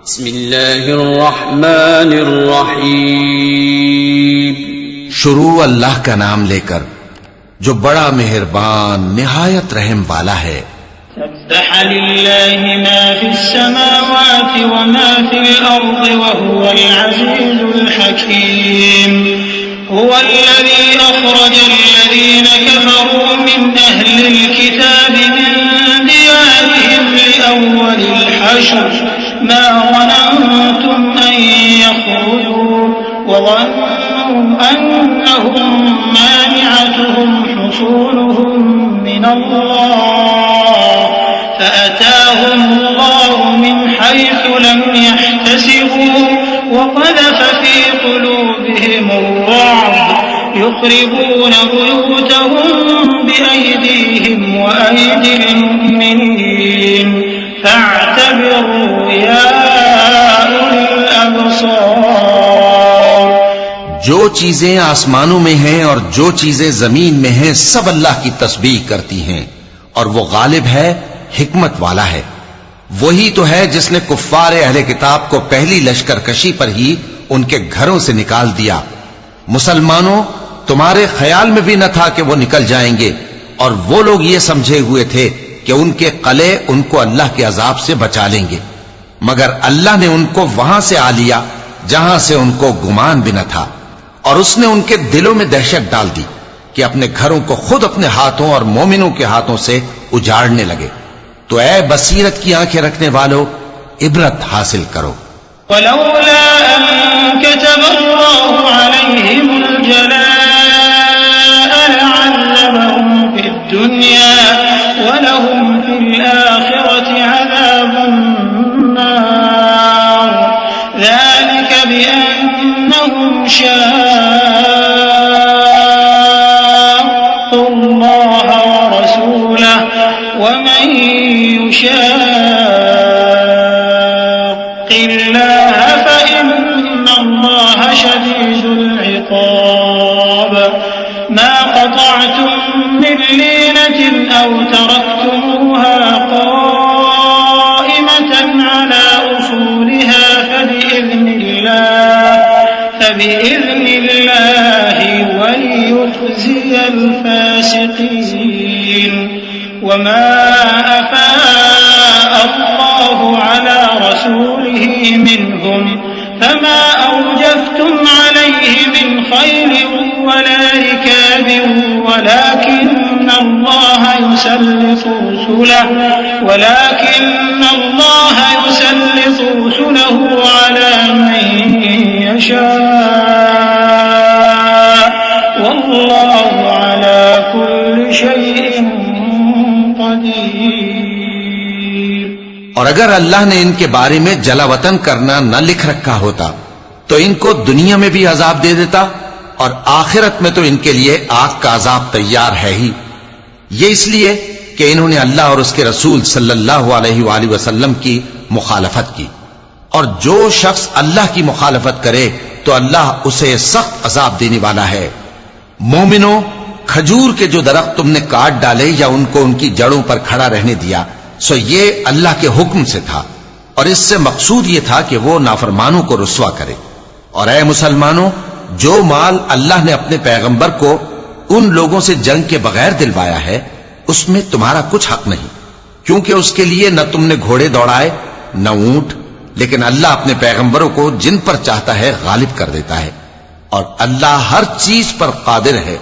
बिस्मिल्लाहिर्रहमानिर्रहीम। शुरू अल्लाह का नाम लेकर जो बड़ा मेहरबान निहायत रहम वाला है। सब्बह लिल्लाहि मा फिस्समावाति व मा फिल अर्दि व हुवल अज़ीज़ुल हकीम। हुवल्लज़ी अख़रजल लज़ीना कफ़रू मिन अह्लिल किताबि मिन दियारिहिम लिअव्वलिल हश्र मा ज़ननतुम अन यख़रुजू व ज़न्नू अन्नहुम मानिअतुहुम हुसूनुहुम मिनल्लाह فأتاهم الله من حيث لم يحتسبوا وقذف في قلوبهم الرعب يخربون بيوتهم بأيديهم وأيدي المؤمنين فاعتبروا يا أولي الأبصار। जो चीजें आसमानों में हैं और जो चीजें जमीन में हैं सब अल्लाह की तस्बीह करती हैं और वो गालिब है, हिकमत वाला है। वही तो है जिसने कुफ्फार अहले किताब को पहली लश्करकशी पर ही उनके घरों से निकाल दिया। मुसलमानों, तुम्हारे ख्याल में भी न था कि वो निकल जाएंगे, और वो लोग ये समझे हुए थे कि उनके कले उनको अल्लाह के अजाब से बचा लेंगे, मगर अल्लाह ने उनको वहां से आ लिया जहां से उनको गुमान भी न था, और उसने उनके दिलों में दहशत डाल दी कि अपने घरों को खुद अपने हाथों और मोमिनों के हाथों से उजाड़ने लगे। तो ऐ बसीरत की आंखें रखने वालों, इबरत हासिल करो। वलौला अन कतबल्लाहु अलैहिमुल जलाअ लअज़्ज़बहुम फिद दुनिया वलहुम फिल आखिरति अज़ाबुन नार ज़ालिका बिअन्नहुम शाक़्क़ुल्लाह व रसूलहु वमन युशाक़्क़ि अल्लाह फ़इन्नल्लाह शदीदुल इक़ाब। मा क़तअतुम मिन लीनतिन औ तरक्तमुहा क़ाइमतन अला उसूलिहा फबिइज़्निल्लाहि वलियुख़ज़ियल फ़ासिक़ीन। वमा अफ़ाअ अल्लाहु अला रसूलिहि मिनहुम फमा औजफ़्तुम अलैहि मिन ख़ैलिन वला रिकाबिन वलाकिन्न अल्लाह युसल्लितु रुसुलहु अला मन यशाअ वल्लाहु अला कुल्लि शैइन क़दीर। और अगर अल्लाह ने इनके बारे में जलावतन करना न लिख रखा होता तो इनको दुनिया में भी अजाब दे देता, और आखिरत में तो इनके लिए आग का अजाब तैयार है ही। ये इसलिए कि इन्होंने अल्लाह और उसके रसूल सल्लल्लाहु अलैहि वसल्लम की मुखालफत की, और जो शख्स अल्लाह की मुखालफत करे तो अल्लाह उसे सख्त अजाब देने वाला है। मोमिनो, खजूर के जो दरख्त तुमने काट डाले या उनको उनकी जड़ों पर खड़ा रहने दिया, सो ये अल्लाह के हुक्म से था, और इससे मकसूद ये था कि वो नाफरमानों को रुस्वा करे। और ऐ मुसलमानों, जो माल अल्लाह ने अपने पैगंबर को उन लोगों से जंग के बगैर दिलवाया है उसमें तुम्हारा कुछ हक नहीं, क्योंकि उसके लिए न तुमने घोड़े दौड़ाए न ऊंट, लेकिन अल्लाह अपने पैगंबरों को जिन पर चाहता है गालिब कर देता है, और अल्लाह हर चीज पर कादिर है।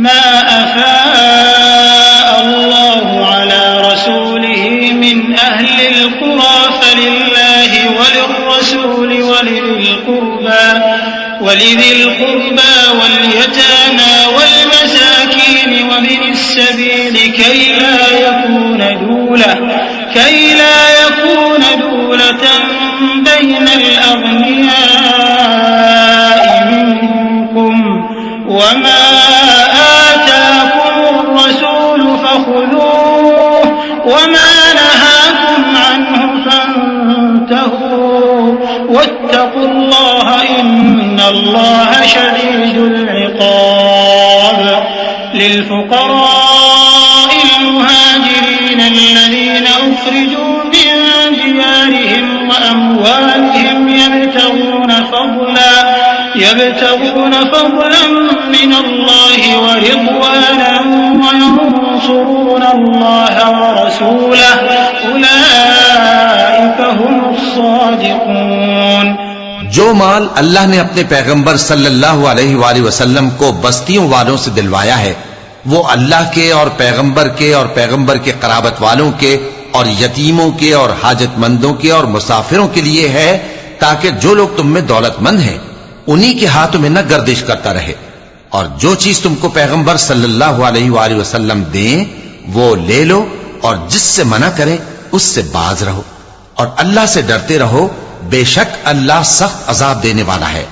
मा अफ़ाअ अल्लाहु अला रसूलिहि मिन अहलिल क़ुरा फलिल्लाहि वलिर्रसूलि वलिज़िल क़ुर्बा वल्यतामा वल्मसाकीन वबिनिस सबील कई ला यकून दूलतन बैनल अग़नियाइ मिनकुम वमा आताकुमुर रसूल फख़ुज़ूहु वमा नहाकुम अन्हु फंतहू वत्तक़ुल्लाह इन्नल्लाह शदीदुल इक़ाब। लिलफ़ुक़राइल मुहाजिरीन الذين أخرجوا من ديارهم وأموالهم यब्तगून फज़लन मिन अल्लाह व रिज़वानन व यंसुरून अल्लाह व रसूलहु उलाइका हुमुस सादिक़ून। जो माल अल्लाह ने अपने पैगंबर सल्लल्लाहु अलैहि वसल्लम को बस्तियों वालों से दिलवाया है वो अल्लाह के और पैगंबर के कराबत वालों के और यतीमों के और हाजतमंदों के और मुसाफिरों के लिए है, ताकि जो लोग तुम में दौलतमंद हैं उन्हीं के हाथों में न गर्दिश करता रहे, और जो चीज तुमको पैगंबर सल्लल्लाहु अलैहि वसल्लम दें वो ले लो, और जिससे मना करें उससे बाज रहो, और अल्लाह से डरते रहो, बेशक अल्लाह सख्त अजाब देने वाला है।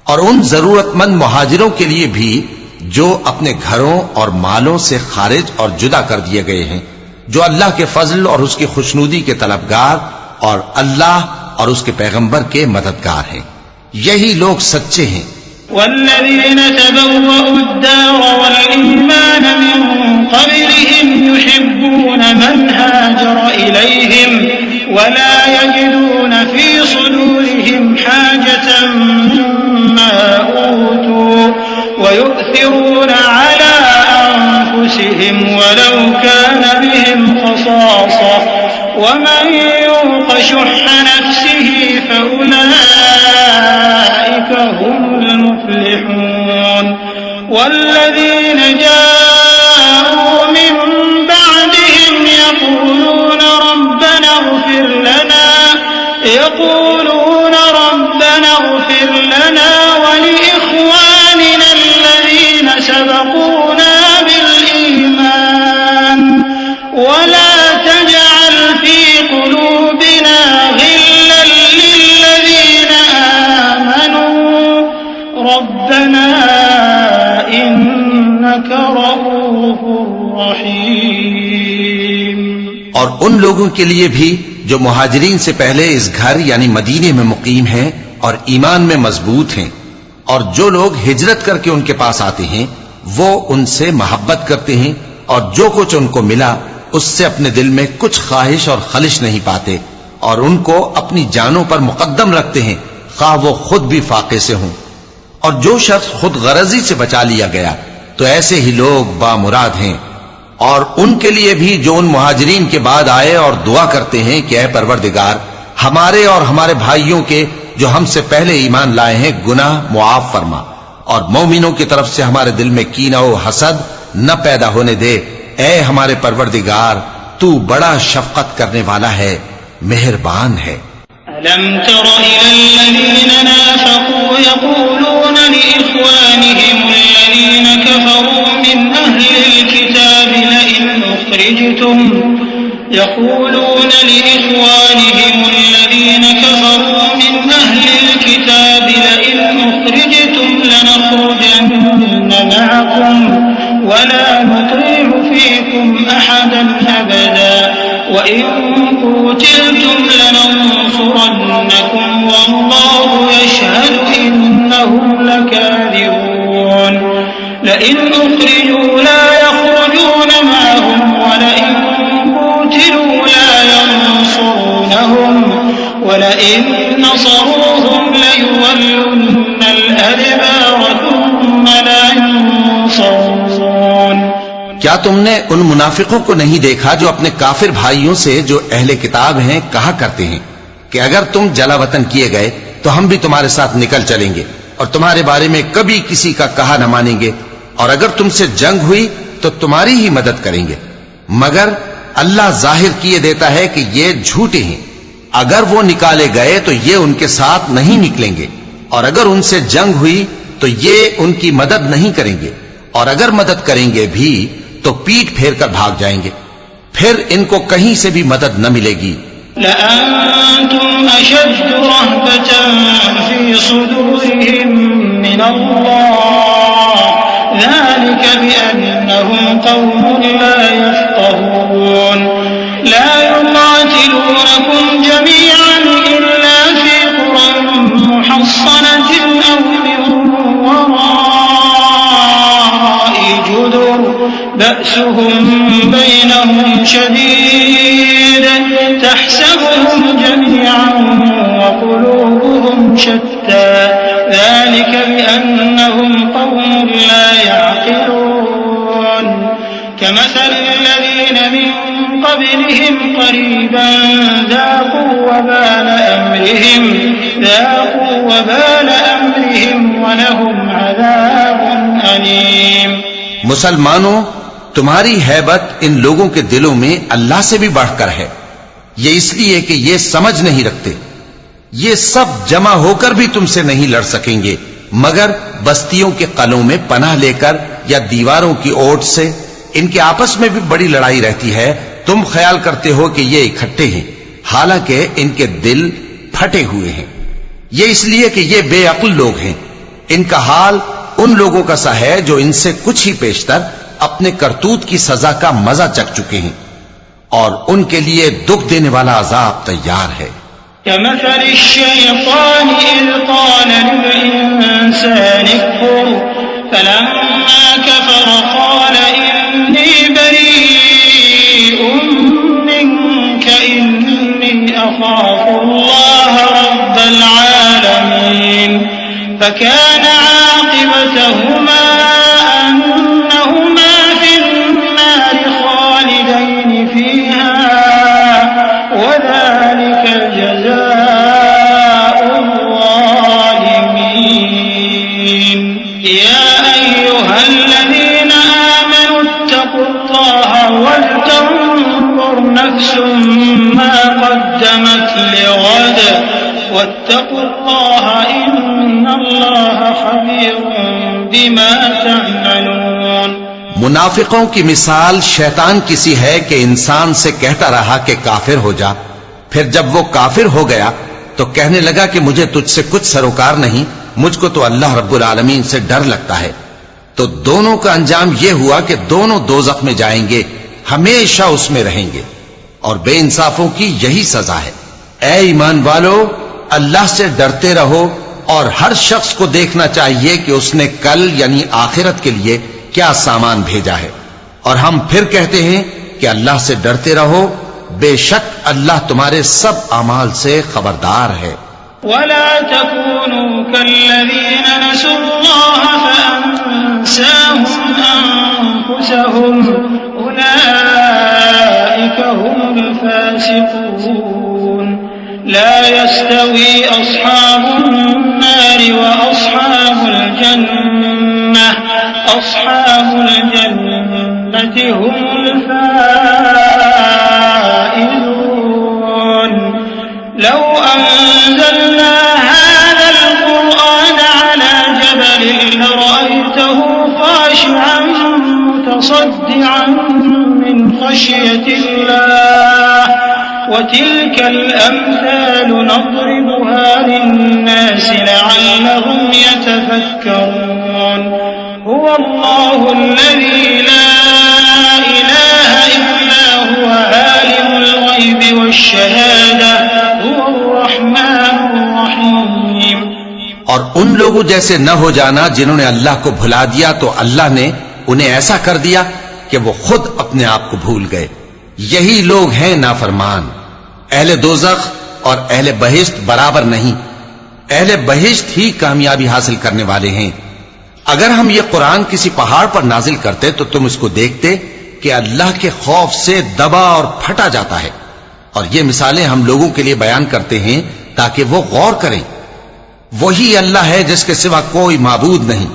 और उन जरूरतमंद मुहाजिरों के लिए भी जो अपने घरों और मालों से खारिज और जुदा कर दिए गए हैं, जो अल्लाह के फजल और उसकी खुशनूदी के तलबगार और अल्लाह और उसके पैगंबर के मददगार हैं, यही लोग सच्चे हैं। वल्लज़ीन तबव्वउद्दार वल-ईमान मिन क़ब्लिहिम युहिब्बून मन हाजर इलैहिम वला यजिदून फी सुदूरिहिम हाजतन मिम्मा ऊतू वयु'थिरून अला अनफुसिहिम वलौ कान बिहिम खसासा वमन युक़ शुह्ह नफ्सिही फउलाइका हुमुल मुफ्लिहून। वल्लज़ीन जाऊ मिन बअदिहिम यक़ूलून रब्बना इग़फिर लना वलिइख़वानिना الذين سبقونا بالإيمان ولا تجعل في قلوبنا غلا للذين آمنوا ربنا إنك رؤوف رحيم। और उन लोगों के लिए भी जो मुहाजिरीन से पहले इस घर यानी मदीने में मुकीम हैं और ईमान में मजबूत हैं, और जो लोग हिजरत करके उनके पास आते हैं वो उनसे मोहब्बत करते हैं, और जो कुछ उनको मिला उससे अपने दिल में कुछ ख्वाहिश और खलिश नहीं पाते, और उनको अपनी जानों पर मुकद्दम रखते हैं, खा वो खुद भी फाके से हों। और जो शख्स खुद गरजी से बचा लिया गया तो ऐसे ही लोग बामुराद हैं। और उनके लिए भी जो उन मुहाजिरीन के बाद आए और दुआ करते हैं कि ऐ परवरदिगार हमारे और हमारे भाइयों के जो हमसे पहले ईमान लाए हैं गुनाह मुआफ फरमा, और मोमिनों की तरफ से हमारे दिल में कीना और हसद न पैदा होने दे। ऐ हमारे परवरदिगार तू बड़ा शफकत करने वाला है, मेहरबान है। अलम तरा इलल्लज़ीन नाफ़क़ू यक़ूलून लिइख़वानिहिम अल्लज़ीन कफ़रू मिन अहलिल किताब लइन उख़रिजतुम يقولون لإخوانهم الذين كفروا من أهل الكتاب لئن أخرجتم لنخرجن معكم ولا نطيع فيكم أحدا أبدا وإن قتلتم لننصرنكم والله يشهد إنهم لكاذبون لئن أخرجوا لا يخرجون معهم ولئن قتلوا لا ينصرونهم ولئن نصروهم ليولن الأدبار ثم لا ينصرون। क्या तुमने उन मुनाफिकों को नहीं देखा जो अपने काफिर भाइयों से जो अहले किताब हैं कहा करते हैं कि अगर तुम जलावतन किए गए तो हम भी तुम्हारे साथ निकल चलेंगे और तुम्हारे बारे में कभी किसी का कहा न मानेंगे, और अगर तुमसे जंग हुई तो तुम्हारी ही मदद करेंगे, मगर अल्लाह जाहिर किए देता है कि ये झूठे हैं। अगर वो निकाले गए तो ये उनके साथ नहीं निकलेंगे, और अगर उनसे जंग हुई तो ये उनकी मदद नहीं करेंगे, और अगर मदद करेंगे भी तो पीठ फेर कर भाग जाएंगे, फिर इनको कहीं से भी मदद न मिलेगी। लअंतुम अशद्दु रहबतन फी सुदूरिहिम मिनल्लाह ज़ालिका बिअन्नहुम क़ौमुन ला यफ़क़हून ला युक़ातिलूनकुम जमीअन इल्ला फी क़ुरन मुहस्सनतिन अव मिन वराइ जुदुर बअसुहुम बैनहुम शदीद तहसबुहुम जमीअन व क़ुलूबुहुम शत्ता ذلك بأنهم قوم لا يعقلون كمثل الذين من قبلهم قريبا ذاقوا وبال أمرهم ولهم عذاب أليم। मुसलमानों, तुम्हारी हैबत इन लोगों के दिलों में अल्लाह से भी बढ़कर है। ये इसलिए कि ये समझ नहीं रखते। ये सब जमा होकर भी तुमसे नहीं लड़ सकेंगे मगर बस्तियों के कलों में पनाह लेकर या दीवारों की ओट से। इनके आपस में भी बड़ी लड़ाई रहती है। तुम ख्याल करते हो कि ये इकट्ठे हैं, हालांकि इनके दिल फटे हुए हैं। ये इसलिए कि ये बेअक्ल लोग हैं। इनका हाल उन लोगों का सा है जो इनसे कुछ ही पेशतर अपने करतूत की सजा का मजा चख चुके हैं और उनके लिए दुख देने वाला अजाब तैयार है। كمثل الشيطان إذ قال للإنسان اكفر فلما كفر قال إني بريء منك إني أخاف الله رب العالمين فكان عاقبتهما أنهما في النار خالدين فيها وذلك جزاء الظالمين يا أيها الذين آمنوا اتقوا الله ولتنظر نفس ما قدمت لغد واتقوا الله إن الله خبير بما تعملون। मुनाफिकों की मिसाल शैतान किसी है कि इंसान से कहता रहा कि काफिर हो जा। फिर जब वो काफिर हो गया तो कहने लगा कि मुझे तुझसे कुछ सरोकार नहीं, मुझको तो अल्लाह रब्बुल आलमीन से डर लगता है। तो दोनों का अंजाम यह हुआ कि दोनों दोज़ख में जाएंगे, हमेशा उसमें रहेंगे और बेइंसाफों की यही सजा है। ऐ ईमान वालो, अल्लाह से डरते रहो और हर शख्स को देखना चाहिए कि उसने कल यानी आखिरत के लिए क्या सामान भेजा है। और हम फिर कहते हैं कि अल्लाह से डरते रहो, बेशक अल्लाह तुम्हारे सब अमाल से खबरदार है। वला तकूनू कल्लज़ीन नसुल्लाह फअन्साहुम अन्फुसहुम उलाइका हुमुल फासिकून ला यस्तवी अस्हाबुन नारि व अस्हाबुल जन्नह हुमुल फाइज़ून। लौ अंज़लना हाज़ल क़ुरआन अला जबलिन लरअयतहु ख़ाशिअन मुतसद्दिअन मिन ख़श्यतिल्लाह व तिल्कल अम्सालु नضربुहा लिन्नासि लअल्लहुम यतफ़क्करून। हुव अल्लाहु अल्लज़ी ला इलाहा इल्ला हुव आलिमुल ग़ैबि वश्शहादा हुवर रहमानुर रहीम। और उन लोगों जैसे न हो जाना जिन्होंने अल्लाह को भुला दिया तो अल्लाह ने उन्हें ऐसा कर दिया कि वो खुद अपने आप को भूल गए। यही लोग हैं नाफरमान। अहले दोज़ख और अहले बहिश्त बराबर नहीं। अहले बहिश्त ही कामयाबी हासिल करने वाले हैं। अगर हम ये कुरान किसी पहाड़ पर नाजिल करते तो तुम इसको देखते कि अल्लाह के खौफ से दबा और फटा जाता है। और ये मिसालें हम लोगों के लिए बयान करते हैं ताकि वो गौर करें। वही अल्लाह है जिसके सिवा कोई माबूद नहीं,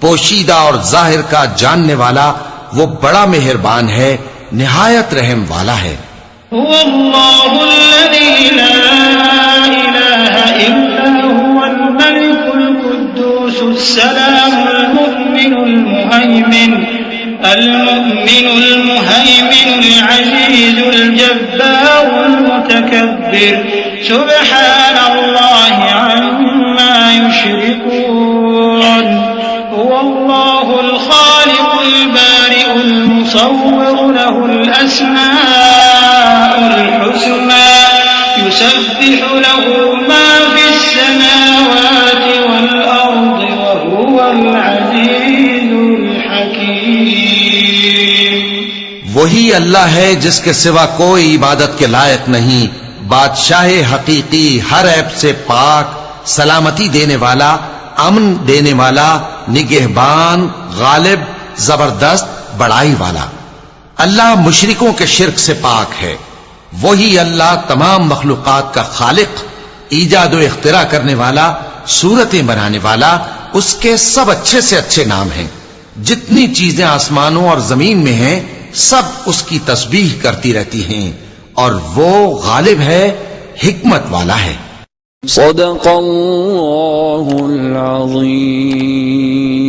पोशीदा और जाहिर का जानने वाला। वो बड़ा मेहरबान है, निहायत रहम वाला है। المؤمن المهيمن العزيز الجبار المتكبر سبحان الله عما يشركون। هو الله الخالق البارئ المصور له الأسماء الحسنى يسبح له ما في السماوات والأرض وهو العزيز الحكيم। वही अल्लाह है जिसके सिवा कोई इबादत के लायक नहीं, बादशाह हकीकी, हर ऐब से पाक, सलामती देने वाला, अमन देने वाला, निगहबान, गालिब, जबरदस्त, बड़ाई वाला। अल्लाह मुशरिकों के शिर्क से पाक है। वही अल्लाह तमाम मखलूकात का खालिक, ईजाद व इख्तिरा करने वाला, सूरतें बनाने वाला। उसके सब अच्छे से अच्छे नाम हैं। जितनी चीजें आसमानों और जमीन में हैं, सब उसकी तस्बीह करती रहती हैं और वो गालिब है, हिकमत वाला है। सदक़ल्लाहुल अज़ीम।